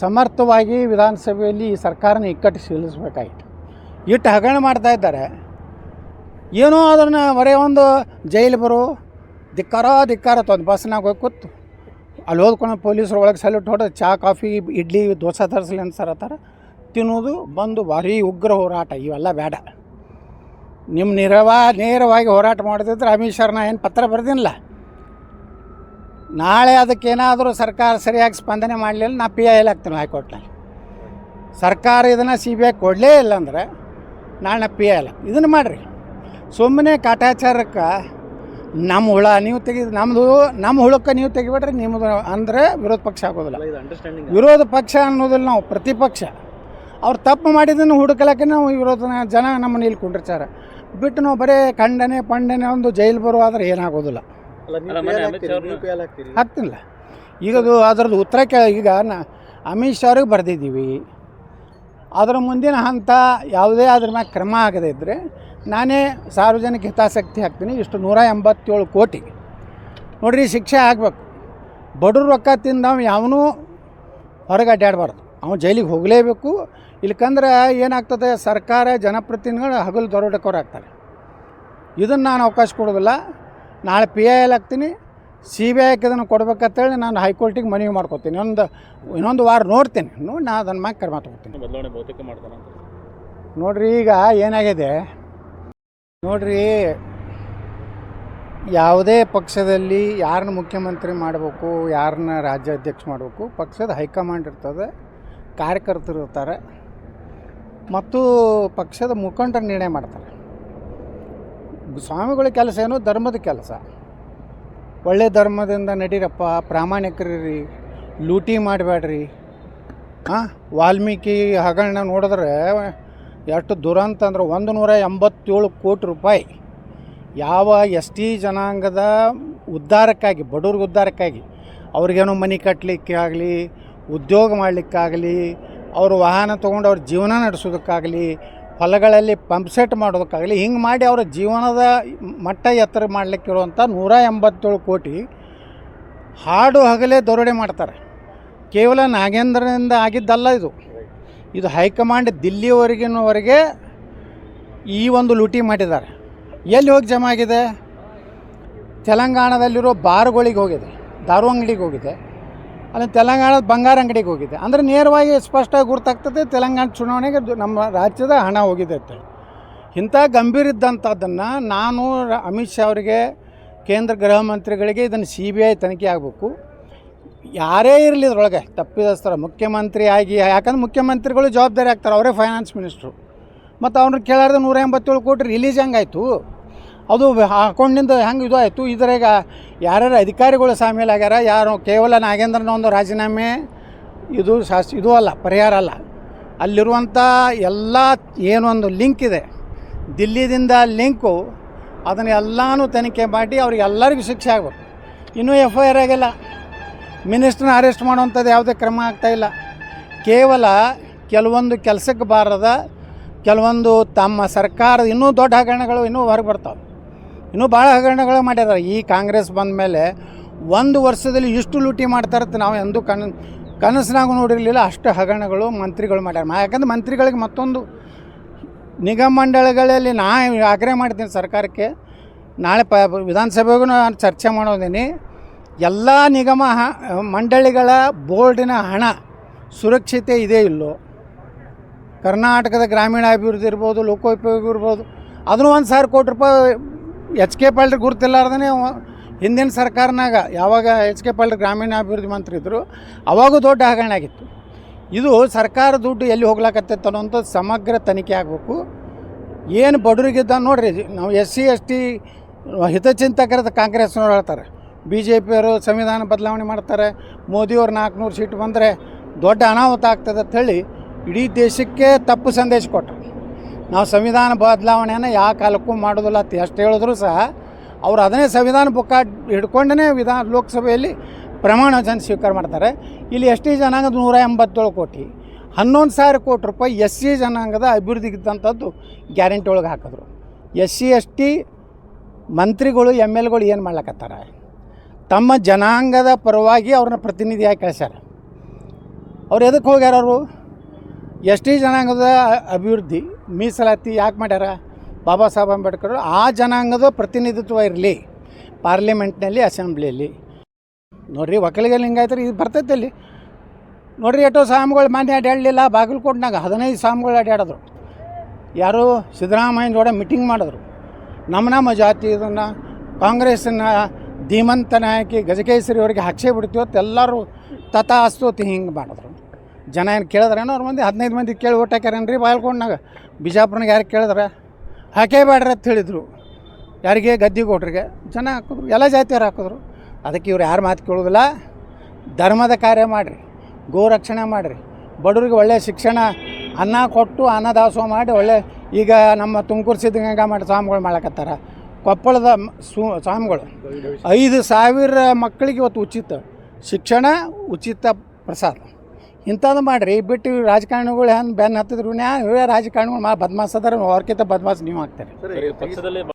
ಸಮರ್ಥವಾಗಿ ವಿಧಾನಸಭೆಯಲ್ಲಿ ಈ ಸರ್ಕಾರನ ಇಕ್ಕಟ್ಟು ಸೀಲಿಸಬೇಕಾಗಿತ್ತು. ಇಟ್ಟು ಹಗರಣ ಮಾಡ್ತಾ ಇದ್ದಾರೆ. ಏನೋ ಅದನ್ನು ಬರೀ ಒಂದು ಜೈಲು ಬರೋ ಧಿಕ್ಕಾರ ಒಂದು ಬಸ್ನಾಗ ಹೋಗಿ ಕೂತು ಅಲ್ಲಿ ಹೋದ್ಕೊಂಡು ಪೊಲೀಸರು ಒಳಗೆ ಸಲ್ಯೂಟ್ ಹೊಡೆದು ಚಹಾ ಕಾಫಿ ಇಡ್ಲಿ ದೋಸೆ ತರಿಸಲಿ ಅನ್ಸರತ್ತಾರ ತಿನ್ನೋದು ಬಂದು ಭಾರಿ ಉಗ್ರ ಹೋರಾಟ. ಇವೆಲ್ಲ ಬೇಡ. ನಿಮ್ಮ ನೇರವಾಗಿ ಹೋರಾಟ ಮಾಡಿದ್ರೆ ಅಮಿತ್ ಶಾ ಏನು ಪತ್ರ ಬರೆದಿಲ್ಲ. ನಾಳೆ ಅದಕ್ಕೇನಾದರೂ ಸರ್ಕಾರ ಸರಿಯಾಗಿ ಸ್ಪಂದನೆ ಮಾಡಲಿಲ್ಲ, ನಾ PIL ಹಾಕ್ತೀನಿ ಹೈಕೋರ್ಟ್ನಲ್ಲಿ. ಸರ್ಕಾರ ಇದನ್ನು CBI ಕೊಡಲೇ ಇಲ್ಲ ಅಂದರೆ ನಾಳೆ ನಾ PIL ಇದನ್ನು ಮಾಡಿರಿ. ಸುಮ್ಮನೆ ಕಾಟಾಚಾರಕ್ಕೆ ನಮ್ಮ ಹುಳ ನೀವು ನಮ್ಮ ಹುಳಕ್ಕೆ ನೀವು ತೆಗಿಬಿಟ್ರೆ ನಿಮ್ಮದು ಅಂದರೆ ವಿರೋಧ ಪಕ್ಷ ಆಗೋದಿಲ್ಲ. ವಿರೋಧ ಪಕ್ಷ ಅನ್ನೋದಿಲ್ಲ, ನಾವು ಪ್ರತಿಪಕ್ಷ. ಅವ್ರು ತಪ್ಪು ಮಾಡಿದ್ದನ್ನು ಹುಡುಕಲಕ್ಕೆ ನಾವು ಜನ ನಮ್ಮನ್ನು ಇಲ್ಲಿ ಕುಂಡಿರ್ಚಾರ ಬಿಟ್ಟು ನಾವು ಬರೀ ಪಂಡನೆ ಒಂದು ಜೈಲು ಬರುವಾದ್ರೆ ಏನಾಗೋದಿಲ್ಲ. ಹಾಕ್ತಿಲ್ಲ. ಈಗದು ಅದರದ್ದು ಉತ್ತರ ಈಗ ಅಮಿತ್ ಶಾ ಅವ್ರಿಗೆ ಬರೆದಿದ್ದೀವಿ. ಅದರ ಮುಂದಿನ ಹಂತ ಯಾವುದೇ ಅದ್ರ ಮ್ಯಾಗ ಕ್ರಮ ಆಗದೇ ಇದ್ದರೆ ನಾನೇ ಸಾರ್ವಜನಿಕ ಹಿತಾಸಕ್ತಿ ಹಾಕ್ತೀನಿ. ಇಷ್ಟು 187 ಕೋಟಿ ನೋಡ್ರಿ ಶಿಕ್ಷೆ ಆಗಬೇಕು. ಬಡವ್ರ ರೊಕ್ಕ ತಿಂದವ ಯಾವನೂ ಹೊರಗೆ ಅಡ್ಡಾಡಬಾರ್ದು, ಅವನು ಜೈಲಿಗೆ ಹೋಗಲೇಬೇಕು. ಇಲ್ಕಂದ್ರೆ ಏನಾಗ್ತದೆ, ಸರ್ಕಾರ ಜನಪ್ರತಿನಿಧಿಗಳು ಹಗಲು ದರೋಡೆಕೋರು ಆಗ್ತಾರೆ. ಇದನ್ನು ನಾನು ಅವಕಾಶ ಕೊಡೋದಿಲ್ಲ. ನಾಳೆ PIL ಹಾಕ್ತೀನಿ. CBIಗೆ ಇದನ್ನು ಕೊಡ್ಬೇಕಂತೇಳಿ ನಾನು ಹೈಕೋರ್ಟಿಗೆ ಮನವಿ ಮಾಡ್ಕೊತೀನಿ. ಇನ್ನೊಂದು ವಾರ ನೋಡ್ತೀನಿ, ನೋಡಿ ನಾನು ಅದನ್ನ ಮ್ಯಾಗ ಕ್ರಮ ತಗೋತೀನಿ. ಬದಲಾವಣೆ ಬಹುತೇಕ ಮಾಡ್ತಾನೆ ನೋಡ್ರಿ ಈಗ ಏನಾಗಿದೆ ನೋಡ್ರಿ, ಯಾವುದೇ ಪಕ್ಷದಲ್ಲಿ ಯಾರನ್ನ ಮುಖ್ಯಮಂತ್ರಿ ಮಾಡಬೇಕು, ಯಾರನ್ನ ರಾಜ್ಯಾಧ್ಯಕ್ಷ ಮಾಡಬೇಕು, ಪಕ್ಷದ ಹೈಕಮಾಂಡ್ ಇರ್ತದೆ, ಕಾರ್ಯಕರ್ತರು ಇರ್ತಾರೆ ಮತ್ತು ಪಕ್ಷದ ಮುಖಂಡರು ನಿರ್ಣಯ ಮಾಡ್ತಾರೆ. ಸ್ವಾಮಿಗಳ ಕೆಲಸ ಏನು, ಧರ್ಮದ ಕೆಲಸ. ಒಳ್ಳೆ ಧರ್ಮದಿಂದ ನಡೀರಪ್ಪ, ಪ್ರಾಮಾಣಿಕರಿ, ಲೂಟಿ ಮಾಡಬೇಡ್ರಿ. ವಾಲ್ಮೀಕಿ ಹಗರಣ ನೋಡಿದ್ರೆ ಎಷ್ಟು ದುರಂತ ಅಂದ್ರೆ 187 ಕೋಟಿ ರೂಪಾಯಿ ಯಾವ ST ಜನಾಂಗದ ಉದ್ಧಾರಕ್ಕಾಗಿ, ಬಡವ್ರಿಗೆ ಉದ್ಧಾರಕ್ಕಾಗಿ, ಅವ್ರಿಗೇನೋ ಮನೆ ಕಟ್ಟಲಿಕ್ಕೆ ಆಗಲಿ, ಉದ್ಯೋಗ ಮಾಡಲಿಕ್ಕಾಗಲಿ, ಅವರು ವಾಹನ ತೊಗೊಂಡು ಅವ್ರ ಜೀವನ ನಡೆಸೋದಕ್ಕಾಗಲಿ, ಹೊಲಗಳಲ್ಲಿ ಪಂಪ್ ಸೆಟ್ ಮಾಡೋದಕ್ಕಾಗಲಿ, ಹಿಂಗೆ ಮಾಡಿ ಅವರ ಜೀವನದ ಮಟ್ಟ ಎತ್ತರ ಮಾಡಲಿಕ್ಕಿರುವಂಥ 187 ಕೋಟಿ ಹಾಡು ಹಗಲೇ ದರೋಡೆ ಮಾಡ್ತಾರೆ. ಕೇವಲ ನಾಗೇಂದ್ರನಿಂದ ಆಗಿದ್ದಲ್ಲ ಇದು ಹೈಕಮಾಂಡ್ ದಿಲ್ಲಿವರೆಗಿನವರೆಗೆ ಈ ಒಂದು ಲೂಟಿ ಮಾಡಿದ್ದಾರೆ. ಎಲ್ಲಿ ಹೋಗಿ ಜಮಾ ಆಗಿದೆ? ತೆಲಂಗಾಣದಲ್ಲಿರೋ ಬಾರ್ಗಳಿಗೆ ಹೋಗಿದೆ, ದಾರು ಅಂಗಡಿಗೆ ಹೋಗಿದೆ, ಅಲ್ಲಿ ತೆಲಂಗಾಣದ ಬಂಗಾರ ಅಂಗಡಿಗೆ ಹೋಗಿದೆ. ಅಂದರೆ ನೇರವಾಗಿ ಸ್ಪಷ್ಟವಾಗಿ ಗುರ್ತಾಗ್ತದೆ ತೆಲಂಗಾಣ ಚುನಾವಣೆಗೆ ನಮ್ಮ ರಾಜ್ಯದ ಹಣ ಹೋಗಿದೆ ಅಂತೇಳಿ. ಇಂಥ ಗಂಭೀರ ಇದ್ದಂಥದ್ದನ್ನು ನಾನು ಅಮಿತ್ ಶಾ ಅವರಿಗೆ, ಕೇಂದ್ರ ಗೃಹ ಮಂತ್ರಿಗಳಿಗೆ ಇದನ್ನು CBI ತನಿಖೆ ಆಗಬೇಕು. ಯಾರೇ ಇರಲಿ ಇದ್ರೊಳಗೆ ತಪ್ಪಿದಸ್ತರ ಮುಖ್ಯಮಂತ್ರಿ ಆಗಿ, ಯಾಕಂದ್ರೆ ಮುಖ್ಯಮಂತ್ರಿಗಳು ಜವಾಬ್ದಾರಿ ಆಗ್ತಾರೆ, ಅವರೇ ಫೈನಾನ್ಸ್ ಮಿನಿಸ್ಟ್ರು. ಮತ್ತು ಅವ್ರನ್ನ ಕೇಳಾರ್ದೆ 187 ಕೋಟಿ ರಿಲೀಸ್ ಹೆಂಗಾಯಿತು, ಅದು ಅಕೌಂಟಿಂದ ಹೆಂಗೆ ಇದು ಆಯಿತು? ಇದ್ರಾಗ ಯಾರ್ಯಾರು ಅಧಿಕಾರಿಗಳು ಸಾಮೇಲ್ ಆಗ್ಯಾರ? ಯಾರು ಕೇವಲ ನಾಗೇಂದ್ರನ ಒಂದು ರಾಜೀನಾಮೆ ಇದು ಅಲ್ಲ, ಪರಿಹಾರ ಅಲ್ಲ. ಅಲ್ಲಿರುವಂಥ ಎಲ್ಲ ಏನೊಂದು ಲಿಂಕ್ ಇದೆ, ದಿಲ್ಲಿದಿಂದ ಲಿಂಕು, ಅದನ್ನು ಎಲ್ಲನೂ ತನಿಖೆ ಮಾಡಿ ಅವ್ರಿಗೆಲ್ಲರಿಗೂ ಶಿಕ್ಷೆ ಆಗಬೇಕು. ಇನ್ನೂ FIR ಆಗಿಲ್ಲ. ಮಿನಿಸ್ಟ್ರನ್ನ ಅರೆಸ್ಟ್ ಮಾಡುವಂಥದ್ದು ಯಾವುದೇ ಕ್ರಮ ಆಗ್ತಾಯಿಲ್ಲ. ಕೇವಲ ಕೆಲವೊಂದು ಕೆಲಸಕ್ಕೆ ಬಾರದ ಕೆಲವೊಂದು ತಮ್ಮ ಸರ್ಕಾರದ ಇನ್ನೂ ದೊಡ್ಡ ಹಗರಣಗಳು ಇನ್ನೂ ಹೊರಗೆ ಬರ್ತಾವೆ. ಇನ್ನೂ ಭಾಳ ಹಗರಣಗಳು ಮಾಡಿದ್ದಾರೆ. ಈ ಕಾಂಗ್ರೆಸ್ ಬಂದ ಮೇಲೆ 1 ವರ್ಷದಲ್ಲಿ ಇಷ್ಟು ಲೂಟಿ ಮಾಡ್ತಾರಂತ ನಾವು ಎಂದೂ ಕನಸಿನಾಗೂ ನೋಡಿರಲಿಲ್ಲ. ಅಷ್ಟು ಹಗರಣಗಳು ಮಂತ್ರಿಗಳು ಮಾಡ್ಯಾರ. ಯಾಕಂದ್ರೆ ಮಂತ್ರಿಗಳಿಗೆ ಮತ್ತೊಂದು ನಿಗಮ ಮಂಡಳಿಗಳಲ್ಲಿ ಆಗ್ರಹ ಮಾಡ್ತೀನಿ ಸರ್ಕಾರಕ್ಕೆ. ನಾಳೆ ವಿಧಾನಸಭೆಗೂ ನಾನು ಚರ್ಚೆ ಮಾಡೋದೀನಿ. ಎಲ್ಲ ನಿಗಮ ಮಂಡಳಿಗಳ ಬೋರ್ಡಿನ ಹಣ ಸುರಕ್ಷತೆ ಇದೆ ಇಲ್ಲೋ, ಕರ್ನಾಟಕದ ಗ್ರಾಮೀಣಾಭಿವೃದ್ಧಿ ಇರ್ಬೋದು, ಲೋಕೋಪಯೋಗಿ ಇರ್ಬೋದು, ಅದನ್ನು 1,000 ಕೋಟಿ ರೂಪಾಯಿ HK ಪಾಟೀಲ್ ಗುರುತಿಲ್ಲಾರ್ದೇ ಹಿಂದಿನ ಸರ್ಕಾರನಾಗ ಯಾವಾಗ HK ಪಾಟೀಲ್ ಗ್ರಾಮೀಣಾಭಿವೃದ್ಧಿ ಮಂತ್ರಿ ಇದ್ದರು ಅವಾಗೂ ದೊಡ್ಡ ಹಗರಣ ಆಗಿತ್ತು. ಇದು ಸರ್ಕಾರ ದುಡ್ಡು ಎಲ್ಲಿ ಹೋಗ್ಲಾಕತ್ತೈತೆ ಅನ್ನೋಂಥದ್ದು ಸಮಗ್ರ ತನಿಖೆ ಆಗಬೇಕು. ಏನು ಬಡವರಿಗಿದ್ದ ನೋಡಿರಿ, ನಾವು SC ST ಹಿತಚಿಂತಕರದ ಕಾಂಗ್ರೆಸ್ನವ್ರು ಹೇಳ್ತಾರೆ, BJPಯವರು ಸಂವಿಧಾನ ಬದಲಾವಣೆ ಮಾಡ್ತಾರೆ, ಮೋದಿಯವ್ರು 400 ಸೀಟ್ ಬಂದರೆ ದೊಡ್ಡ ಅನಾಹುತ ಆಗ್ತದೆ ಅಂಥೇಳಿ ಇಡೀ ದೇಶಕ್ಕೆ ತಪ್ಪು ಸಂದೇಶ ಕೊಟ್ಟರು. ನಾವು ಸಂವಿಧಾನ ಬದಲಾವಣೆಯನ್ನು ಯಾವ ಕಾಲಕ್ಕೂ ಮಾಡೋದಿಲ್ಲ ಅಂತ ಎಷ್ಟು ಹೇಳಿದ್ರು ಸಹ ಅವರು ಅದನ್ನೇ ಸಂವಿಧಾನ ಬುಕ್ಕ ಹಿಡ್ಕೊಂಡೇ ಲೋಕಸಭೆಯಲ್ಲಿ ಪ್ರಮಾಣ ವಚನ ಸ್ವೀಕಾರ ಮಾಡ್ತಾರೆ. ಇಲ್ಲಿ ST ಜನಾಂಗದ 187 ಕೋಟಿ, 11,000 ಕೋಟಿ ರೂಪಾಯಿ SC ಜನಾಂಗದ ಅಭಿವೃದ್ಧಿಗಿದ್ದಂಥದ್ದು ಗ್ಯಾರಂಟಿ ಒಳಗೆ ಹಾಕಿದ್ರು. SC ST ಮಂತ್ರಿಗಳು MLಗಳು ಏನು ಮಾಡ್ಲಕತ್ತಾರೆ? ತಮ್ಮ ಜನಾಂಗದ ಪರವಾಗಿ ಅವ್ರನ್ನ ಪ್ರತಿನಿಧಿಯಾಗಿ ಕಳಿಸ್ಯಾರ. ಅವ್ರು ಎದಕ್ಕೆ ಹೋಗ್ಯಾರ ಅವರು? ಎಸ್ ಟಿ ಜನಾಂಗದ ಅಭಿವೃದ್ಧಿ ಮೀಸಲಾತಿ ಯಾಕೆ ಮಾಡ್ಯಾರ? ಬಾಬಾ ಸಾಹೇಬ್ ಅಂಬೇಡ್ಕರ್ ಆ ಜನಾಂಗದ ಪ್ರತಿನಿಧಿತ್ವ ಇರಲಿ ಪಾರ್ಲಿಮೆಂಟ್ನಲ್ಲಿ, ಅಸೆಂಬ್ಲಿಯಲ್ಲಿ. ನೋಡಿರಿ, ಒಕ್ಕಲಿಗ ಲಿಂಗಾಯತರು ಇದು ಬರ್ತೈತೆ ಅಲ್ಲಿ. ನೋಡಿರಿ, ಎಷ್ಟೋ ಸ್ವಾಮಿಗಳು ಮಾನ್ಯ ಅಡ್ಯಾಡಲಿಲ್ಲ. ಬಾಗಲಕೋಟ್ನಾಗ 15 ಸ್ವಾಮಿಗಳು ಅಡ್ಯಾಡಿದ್ರು. ಯಾರು? ಸಿದ್ದರಾಮಯ್ಯನ ಜೋಡ ಮೀಟಿಂಗ್ ಮಾಡಿದ್ರು. ನಮ್ಮ ಜಾತಿ ಇದನ್ನು ಕಾಂಗ್ರೆಸ್ನ ಧೀಮಂತ ನಾಯಕಿ ಗಜಕೇಸರಿ ಅವರಿಗೆ ಹಾಕ್ಸೇ ಬಿಡ್ತೀವಿ ಅಂತ ಎಲ್ಲರೂ ತಥಾಸ್ತುತಿ ಹಿಂಗೆ ಮಾಡಿದ್ರು. ಜನ ಏನು ಕೇಳಿದ್ರೇನೋ? ಅವ್ರ ಮಂದಿ 15 ಮಂದಿ ಕೇಳಿ ಓಟ್ ಹಾಕ್ಯಾರೇನ್ರಿ ಬಾಗಲಕೋಟ್ನಾಗ? ಬಿಜಾಪುರ್ನಾಗ ಯಾರು ಕೇಳಿದ್ರೆ ಹಾಕೇ ಬೇಡ್ರಿ ಅಂತ ಹೇಳಿದರು. ಯಾರಿಗೆ? ಗದ್ದಿಗೌಡ್ರಿಗೆ. ಜನ ಹಾಕಿದ್ರು, ಎಲ್ಲ ಜಾತಿಯವ್ರು ಹಾಕಿದ್ರು. ಅದಕ್ಕೆ ಇವ್ರು ಯಾರು ಮಾತು ಕೇಳೋದಿಲ್ಲ. ಧರ್ಮದ ಕಾರ್ಯ ಮಾಡಿರಿ, ಗೋ ರಕ್ಷಣೆ ಮಾಡಿರಿ, ಬಡವರಿಗೆ ಒಳ್ಳೆಯ ಶಿಕ್ಷಣ, ಅನ್ನ ಕೊಟ್ಟು ಅನ್ನದಾಸೋಹ ಮಾಡಿ ಒಳ್ಳೆ. ಈಗ ನಮ್ಮ ತುಮಕೂರು ಸಿದ್ಧಗಂಗಾ ಮಠ ಸ್ವಾಮಿಗಳು ಮಾಡಕತ್ತಾರ. ಕೊಪ್ಪಳದ ಸ್ವಾಮಿಗಳು 5,000 ಮಕ್ಕಳಿಗೆ ಇವತ್ತು ಉಚಿತ ಶಿಕ್ಷಣ, ಉಚಿತ ಪ್ರಸಾದ. ಇಂಥದ್ದು ಮಾಡಿರಿ. ಬಿಟ್ಟು ರಾಜಕಾರಣಿಗಳು ಹೆಂಗೆ ಬೆನ್ನು ಹತ್ತಿದ್ರು, ಇವೇ ರಾಜಕಾರಣಿಗಳು ಬದ್ಮಾಸ್ ಅದಾರ, ಅವ್ರಕ್ಕಿಂತ ಬದ್ಮಾಸ್ ನೀವು ಆಗ್ತಾರೆ.